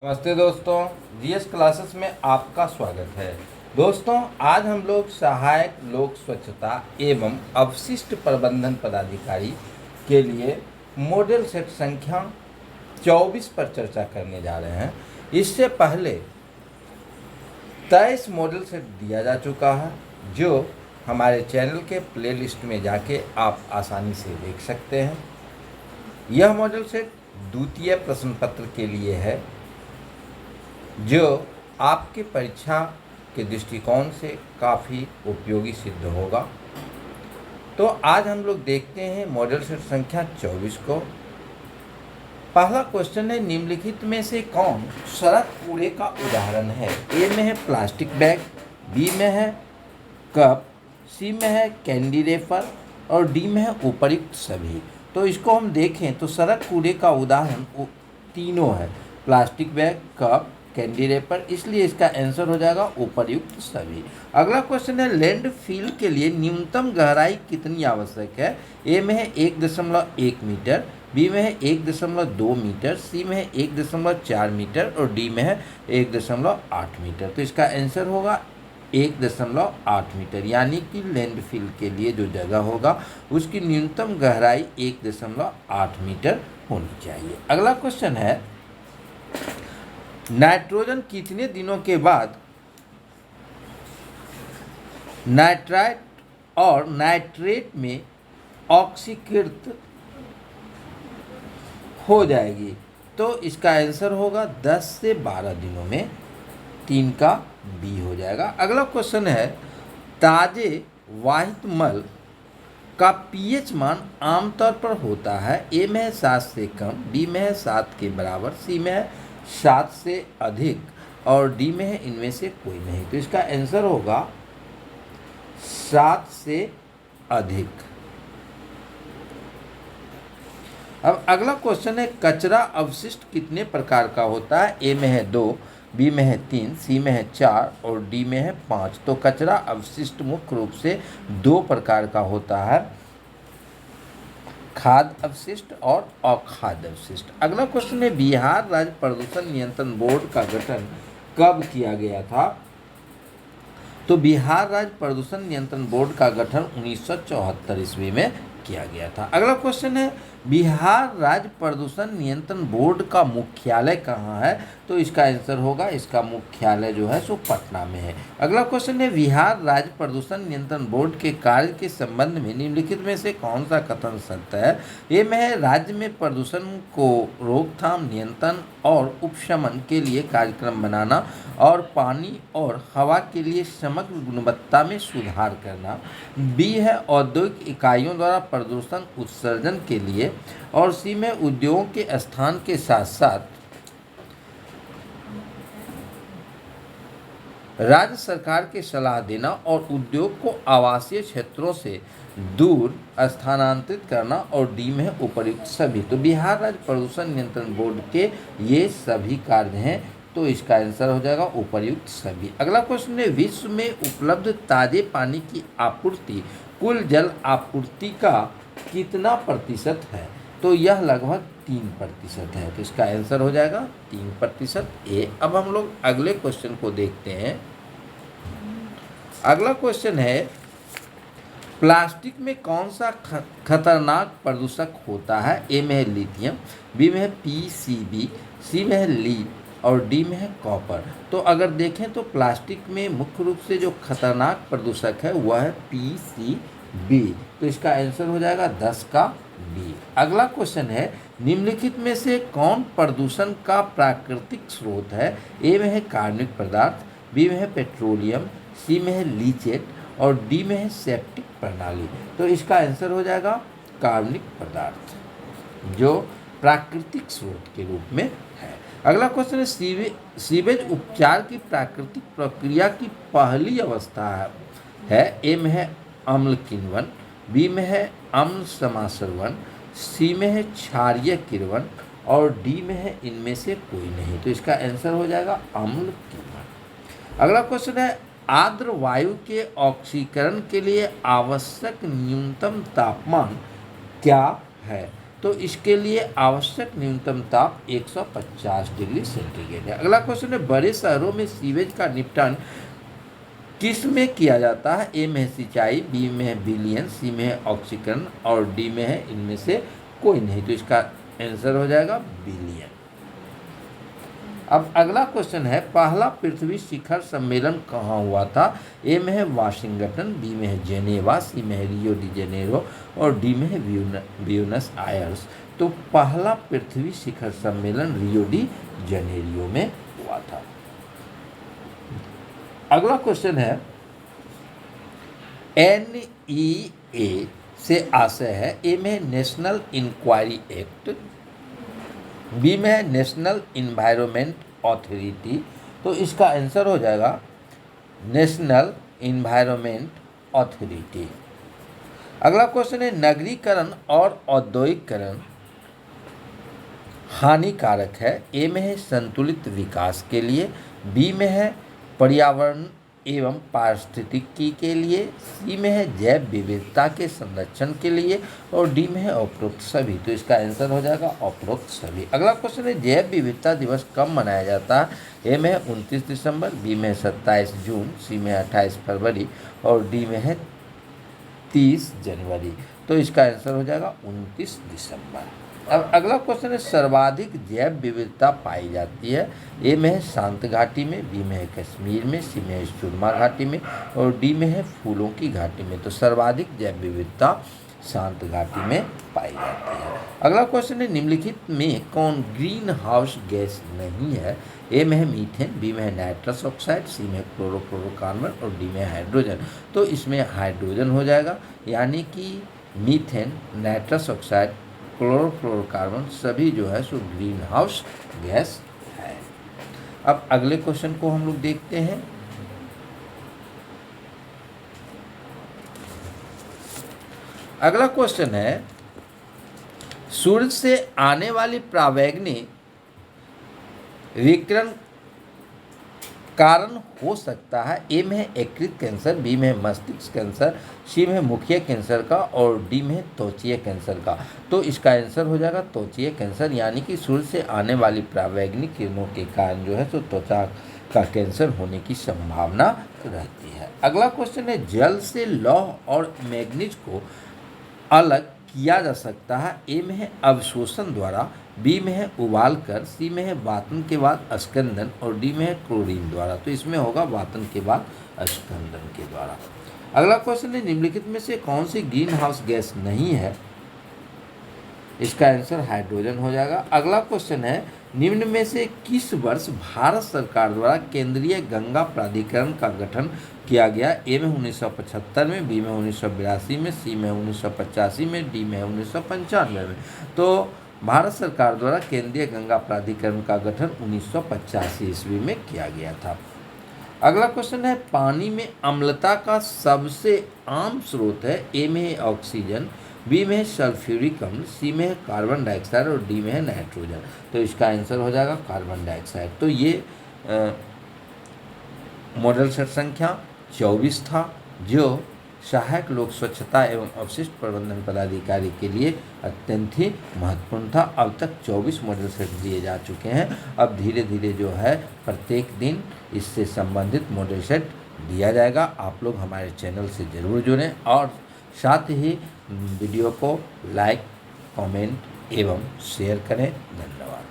नमस्ते दोस्तों, GS classes में आपका स्वागत है। दोस्तों, आज हम लोग सहायक लोक स्वच्छता एवं अपशिष्ट प्रबंधन पदाधिकारी के लिए मॉडल सेट संख्या 24 पर चर्चा करने जा रहे हैं। इससे पहले 23 मॉडल सेट दिया जा चुका है, जो हमारे चैनल के प्लेलिस्ट में जाके आप आसानी से देख सकते हैं। यह मॉडल सेट द्वितीय प्रश्न पत्र के लिए है, जो आपके परीक्षा के दृष्टिकोण से काफ़ी उपयोगी सिद्ध होगा। तो आज हम लोग देखते हैं मॉडल सेट संख्या 24 को। पहला क्वेश्चन है, निम्नलिखित में से कौन सड़क कूड़े का उदाहरण है? ए में है प्लास्टिक बैग, बी में है कप, सी में है कैंडी रेपर और डी में है उपर्युक्त सभी। तो इसको हम देखें तो सड़क कूड़े का उदाहरण तीनों है, प्लास्टिक बैग, कप, कैंडी रेपर, इसलिए इसका आंसर हो जाएगा उपर्युक्त सभी। अगला क्वेश्चन है, लैंड फिल के लिए न्यूनतम गहराई कितनी आवश्यक है? ए में है 1.1 मीटर, बी में है 1.2 मीटर, सी में है 1.4 मीटर और डी में है 1.8 मीटर। तो इसका आंसर होगा 1.8 मीटर, यानी कि लैंड फिल के लिए जो जगह होगा उसकी न्यूनतम गहराई 1.8 मीटर होनी चाहिए। अगला क्वेश्चन है, नाइट्रोजन कितने दिनों के बाद नाइट्राइट और नाइट्रेट में ऑक्सीकृत हो जाएगी? तो इसका आंसर होगा 10 से 12 दिनों में। 3 का बी हो जाएगा। अगला क्वेश्चन है, ताजे वाहित मल का पीएच मान आमतौर पर होता है? ए में है 7 से कम, बी में है 7 के बराबर, सी में है 7 से अधिक और डी में है इनमें से कोई नहीं। तो इसका आंसर होगा 7 से अधिक। अब अगला क्वेश्चन है, कचरा अवशिष्ट कितने प्रकार का होता है? ए में है 2, बी में है 3, सी में है 4 और डी में है 5। तो कचरा अवशिष्ट मुख्य रूप से 2 प्रकार का होता है, खाद्य अवशिष्ट और अखाद्य अवशिष्ट। अगला क्वेश्चन है, बिहार राज्य प्रदूषण नियंत्रण बोर्ड का गठन कब किया गया था? तो बिहार राज्य प्रदूषण नियंत्रण बोर्ड का गठन 1974 ईस्वी में किया गया था। अगला क्वेश्चन है, बिहार राज्य प्रदूषण नियंत्रण बोर्ड का मुख्यालय कहाँ है? तो इसका आंसर होगा, इसका मुख्यालय जो है सो पटना में है। अगला क्वेश्चन है, बिहार राज्य प्रदूषण नियंत्रण बोर्ड के कार्य के संबंध में निम्नलिखित में से कौन सा कथन सत्य है? ए में है, राज्य में प्रदूषण को रोकथाम, नियंत्रण और उपशमन के लिए कार्यक्रम बनाना और पानी और हवा के लिए समग्र गुणवत्ता में सुधार करना। बी है, औद्योगिक इकाइयों द्वारा प्रदूषण उत्सर्जन के लिए और सी में उद्योगों के स्थान के साथ साथ राज्य सरकार के सलाह देना और उद्योग को आवासीय क्षेत्रों से दूर स्थानांतरित करना और डी में है उपर्युक्त सभी। तो बिहार राज्य प्रदूषण नियंत्रण बोर्ड के ये सभी कार्य हैं, तो इसका आंसर हो जाएगा उपर्युक्त सभी। अगला क्वेश्चन है, विश्व में उपलब्ध ताजे पानी की आपूर्ति कुल जल आपूर्ति का कितना प्रतिशत है? तो यह लगभग 3% है। तो इसका आंसर हो जाएगा 3% ए। अब हम लोग अगले क्वेश्चन को देखते हैं। अगला क्वेश्चन है, प्लास्टिक में कौन सा खतरनाक प्रदूषक होता है? ए में है लिथियम, बी में है पीसीबी, सी में है लीड और डी में है कॉपर। तो अगर देखें तो प्लास्टिक में मुख्य रूप से जो खतरनाक प्रदूषक है वह है पीसीबी। तो इसका आंसर हो जाएगा 10 का बी। अगला क्वेश्चन है, निम्नलिखित में से कौन प्रदूषण का प्राकृतिक स्रोत है? ए में है कार्बनिक पदार्थ, बी में है पेट्रोलियम, सी में है लीचेट और डी में है सेप्टिक प्रणाली। तो इसका आंसर हो जाएगा कार्बनिक पदार्थ, जो प्राकृतिक स्रोत के रूप में है। अगला क्वेश्चन है, सीवेज उपचार की प्राकृतिक प्रक्रिया की पहली अवस्था है? ए में है अम्ल किण्वन, बी में है अम्ल समासरवन, सी में है क्षारीय किण्वन और डी में है इनमें से कोई नहीं। तो इसका आंसर हो जाएगा अम्ल किण्वन। अगला क्वेश्चन है, आर्द्र वायु के ऑक्सीकरण के लिए आवश्यक न्यूनतम तापमान क्या है? तो इसके लिए आवश्यक न्यूनतम ताप 150 डिग्री सेंटीग्रेड है। अगला क्वेश्चन है, बड़े शहरों में सीवेज का निपटान किस में किया जाता है? ए में है सिंचाई, बी में है विलयन, सी में है ऑक्सीकरण और डी में है इनमें से कोई नहीं। तो इसका आंसर हो जाएगा विलयन। अब अगला क्वेश्चन है, पहला पृथ्वी शिखर सम्मेलन कहाँ हुआ था? ए में है वाशिंगटन, बी में है जेनेवा, सी में है रियो डी जेनेरो और डी में है ब्यूनस आयर्स। तो पहला पृथ्वी शिखर सम्मेलन रियो डी जेनेरियो में हुआ था। अगला क्वेश्चन है, NEA से आशय है। ए में नेशनल इंक्वायरी एक्ट, बी में है नेशनल इन्वायरमेंट अथॉरिटी। तो इसका आंसर हो जाएगा नेशनल इन्वायरमेंट अथॉरिटी। अगला क्वेश्चन है, नगरीकरण और औद्योगिकरण हानिकारक है। ए में है संतुलित विकास के लिए, बी में है पर्यावरण एवं पारिस्थितिकी के लिए, सी में है जैव विविधता के संरक्षण के लिए और डी में है उपरोक्त सभी। तो इसका आंसर हो जाएगा उपरोक्त सभी। अगला क्वेश्चन है, जैव विविधता दिवस कब मनाया जाता है? ए में है 29 दिसंबर, बी में है 27 जून, सी में 28 फरवरी और डी में है 30 जनवरी। तो इसका आंसर हो जाएगा 29 दिसंबर। अब अगला क्वेश्चन है, सर्वाधिक जैव विविधता पाई जाती है। ए में है शांत घाटी में, बी में है कश्मीर में, सी में है सुरमा घाटी में और डी में है फूलों की घाटी में। तो सर्वाधिक जैव विविधता शांत घाटी में पाई जाती है। अगला क्वेश्चन है, निम्नलिखित में कौन ग्रीन हाउस गैस नहीं है? ए में है मीथेन, बी में है नाइट्रस ऑक्साइड, सी में है क्लोरोफ्लोरोकार्बन और डी में है हाइड्रोजन। तो इसमें हाइड्रोजन हो जाएगा, यानी कि मीथेन, नाइट्रस ऑक्साइड, क्लोरोफ्लोरोकार्बन सभी जो है सो ग्रीन हाउस गैस है। अब अगले क्वेश्चन को हम लोग देखते हैं। अगला क्वेश्चन है, सूर्य से आने वाली परावैंगनी विकिरण कारण हो सकता है। ए में है यकृत कैंसर, बी में है मस्तिष्क कैंसर, सी में है मुखिया कैंसर का और डी में है त्वचीय कैंसर का। तो इसका आंसर हो जाएगा त्वचीय कैंसर, यानी कि सूर्य से आने वाली परावैंगनिक किरणों के कारण जो है तो त्वचा का कैंसर होने की संभावना रहती है। अगला क्वेश्चन है, जल से लौह और मैग्नीज को अलग किया जा सकता है। ए में है अवशोषण द्वारा, बी में है उबाल कर, सी में है वातन के बाद अस्कंदन और डी में है क्लोरीन द्वारा। तो इसमें होगा वातन के बाद अस्कंदन के द्वारा। अगला क्वेश्चन है, निम्नलिखित में से कौन सी ग्रीन हाउस गैस नहीं है? इसका आंसर हाइड्रोजन हो जाएगा। अगला क्वेश्चन है, निम्न में से किस वर्ष भारत सरकार द्वारा केंद्रीय गंगा प्राधिकरण का गठन किया गया? ए में 1975 में, बी में 1982 में, सी में 1985 में, डी में 1995 में। तो भारत सरकार द्वारा केंद्रीय गंगा प्राधिकरण का गठन 1985 ईस्वी में किया गया था। अगला क्वेश्चन है, पानी में अम्लता का सबसे आम स्रोत है। ए में है ऑक्सीजन, बी में है सल्फ्यूरिक अम्ल, सी में है कार्बन डाइऑक्साइड और डी में है नाइट्रोजन। तो इसका आंसर हो जाएगा कार्बन डाइऑक्साइड। तो ये मॉडल सेट संख्या 24 था, जो सहायक लोक स्वच्छता एवं अपशिष्ट प्रबंधन पदाधिकारी के लिए अत्यंत ही महत्वपूर्ण था। अब तक 24 मॉडल सेट दिए जा चुके हैं। अब धीरे धीरे जो है प्रत्येक दिन इससे संबंधित मॉडल सेट दिया जाएगा। आप लोग हमारे चैनल से ज़रूर जुड़ें और साथ ही वीडियो को लाइक, कमेंट एवं शेयर करें। धन्यवाद।